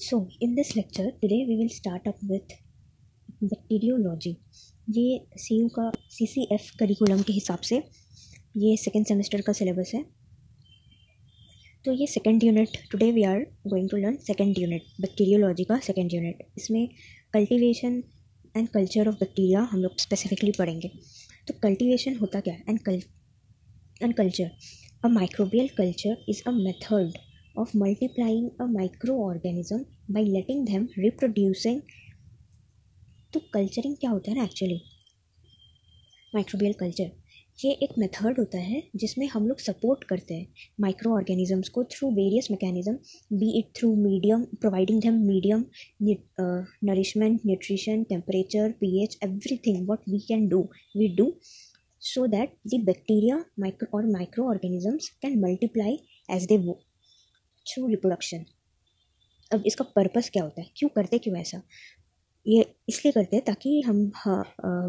So in this lecture today we will start up with bacteriology. ये CU का CCF curriculum के हिसाब से ये सेकेंड सेमेस्टर का सिलेबस है। तो ये second unit today we are going to learn second unit bacteriology का सेकेंड यूनिट। इसमें cultivation and culture of bacteria हम लोग स्पेसिफिकली पढ़ेंगे। तो कल्टीवेशन होता क्या है and culture. A microbial culture is a method of multiplying a microorganism by letting them reproducing। तो कल्चरिंग क्या होता है ना एक्चुअली, माइक्रोबियल कल्चर ये एक मेथड होता है जिसमें हम लोग सपोर्ट करते हैं माइक्रो ऑर्गेनिजम्स को through various mechanism, be it through medium, providing them medium, nourishment, nutrition, temperature, pH, everything what we can do we do so that the bacteria microorganisms can multiply as they through reproduction. अब इसका purpose क्या होता है, क्यों करते, क्यों ऐसा? ये इसलिए करते हैं ताकि हम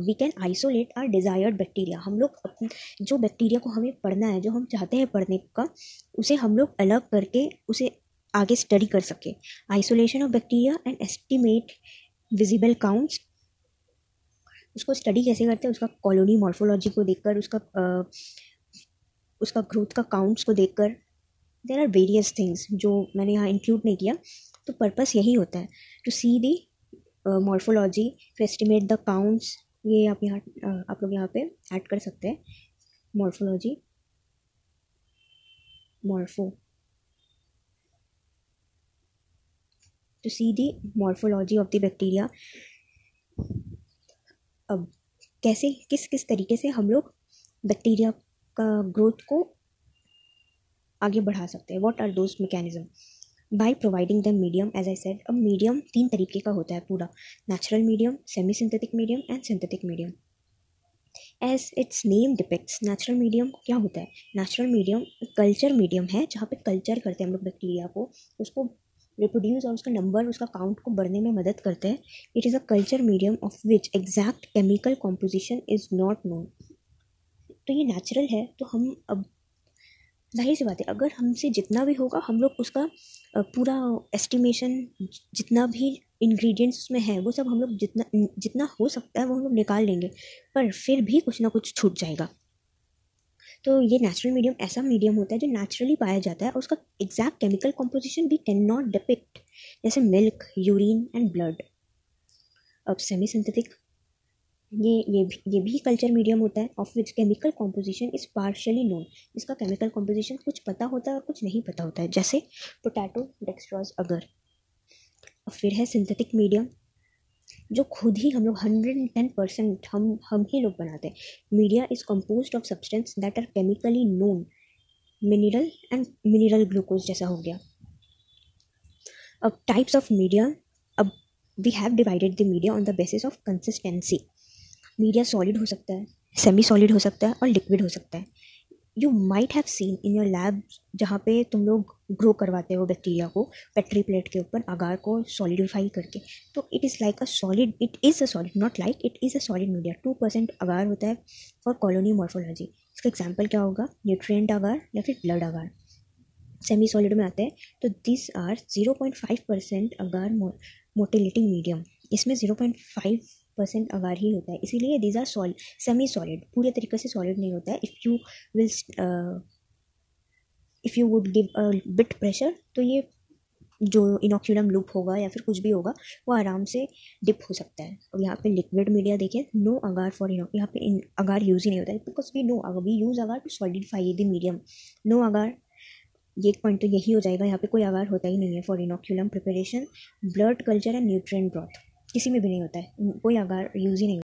we can isolate our desired bacteria. हम लोग अपने जो बैक्टीरिया को हमें पढ़ना है, जो हम चाहते हैं पढ़ने का, उसे हम लोग अलग करके उसे आगे स्टडी कर सके। Isolation of bacteria and estimate visible counts. उसको स्टडी कैसे करते हैं? उसका कॉलोनी मॉर्फोलॉजी को देखकर, उसका ग्रोथ का काउंट्स को देखकर। देर आर वेरियस थिंग्स जो मैंने यहाँ इंक्लूड नहीं किया। तो पर्पस यही होता है to see the morphology, to estimate the counts. ये आप लोग यहाँ पे ऐड कर सकते हैं morphology, to see the morphology of the bacteria. अब कैसे, किस तरीके से हम लोग बैक्टीरिया का ग्रोथ को आगे बढ़ा सकते हैं। What are those mechanism? By providing the medium. As I said, अब मीडियम 3 तरीके का होता है पूरा, natural medium, semi synthetic medium and synthetic medium. As its name depicts, natural medium क्या होता है? नेचुरल मीडियम कल्चर मीडियम है जहाँ पे कल्चर करते हैं हम लोग बैक्टीरिया को, उसको रिप्रोड्यूस और उसका नंबर, उसका काउंट को बढ़ने में मदद करते हैं। It is a culture medium of which exact chemical composition is not known. तो ये नेचुरल है, तो हम अब जाहिर सी बात है, अगर हमसे जितना भी होगा हम लोग उसका पूरा एस्टिमेशन, जितना भी इंग्रेडिएंट्स उसमें है वो सब हम लोग जितना हो सकता है वो हम लोग निकाल लेंगे, पर फिर भी कुछ ना कुछ छूट जाएगा। तो ये नेचुरल मीडियम ऐसा मीडियम होता है जो नेचुरली पाया जाता है और उसका एग्जैक्ट केमिकल कॉम्पोजिशन भी कैन नॉट डिपिक्ट, जैसे मिल्क, यूरिन एंड ब्लड। अब सेमी सिंथेटिक ये भी कल्चर मीडियम होता है of which chemical composition is partially known. इसका केमिकल कॉम्पोजिशन कुछ पता होता है और कुछ नहीं पता होता है, जैसे पोटैटो, डेक्सट्रोज, अगर। और फिर है सिंथेटिक मीडियम जो खुद ही हम लोग 110% हम ही लोग बनाते हैं। Media is composed of substance that are chemically known, mineral glucose जैसा हो गया। अब टाइप्स ऑफ मीडिया, अब we have divided the media on the basis of consistency. Media solid हो सकता है, सेमी सॉलिड हो सकता है और लिक्विड हो सकता है। You might have seen in your lab जहाँ पे तुम लोग ग्रो करवाते हो बैक्टीरिया को पेट्री प्लेट के ऊपर अगार को सॉलिडिफाई करके। तो it is like a solid, it is a solid, not like, it is a solid media. 2% अगार होता है फॉर कॉलोनी मॉर्फोलॉजी। इसका एग्जाम्पल क्या होगा? न्यूट्रिएंट अगार या फिर ब्लड अगार। सेमी सॉलिड में आते हैं तो this are 0.5% agar motility medium. इसमें 0.5% अगार ही होता है, इसीलिए दीज आर सेमी सॉलिड, पूरे तरीके से सॉलिड नहीं होता है। If you would give a bit pressure तो ये जो इनोक्यूलम लूप होगा या फिर कुछ भी होगा वो आराम से डिप हो सकता है। और यहाँ पे लिक्विड मीडिया देखिए, नो अगार फॉर यहाँ पे अगार यूज़ ही नहीं होता है, because we use agar to solidify the medium. No agar, ये एक पॉइंट तो यही हो जाएगा, यहाँ पे कोई अगार होता ही नहीं है for inoculum preparation. Blood culture and nutrient broth किसी में भी नहीं होता है, कोई अगार यूज़ ही नहीं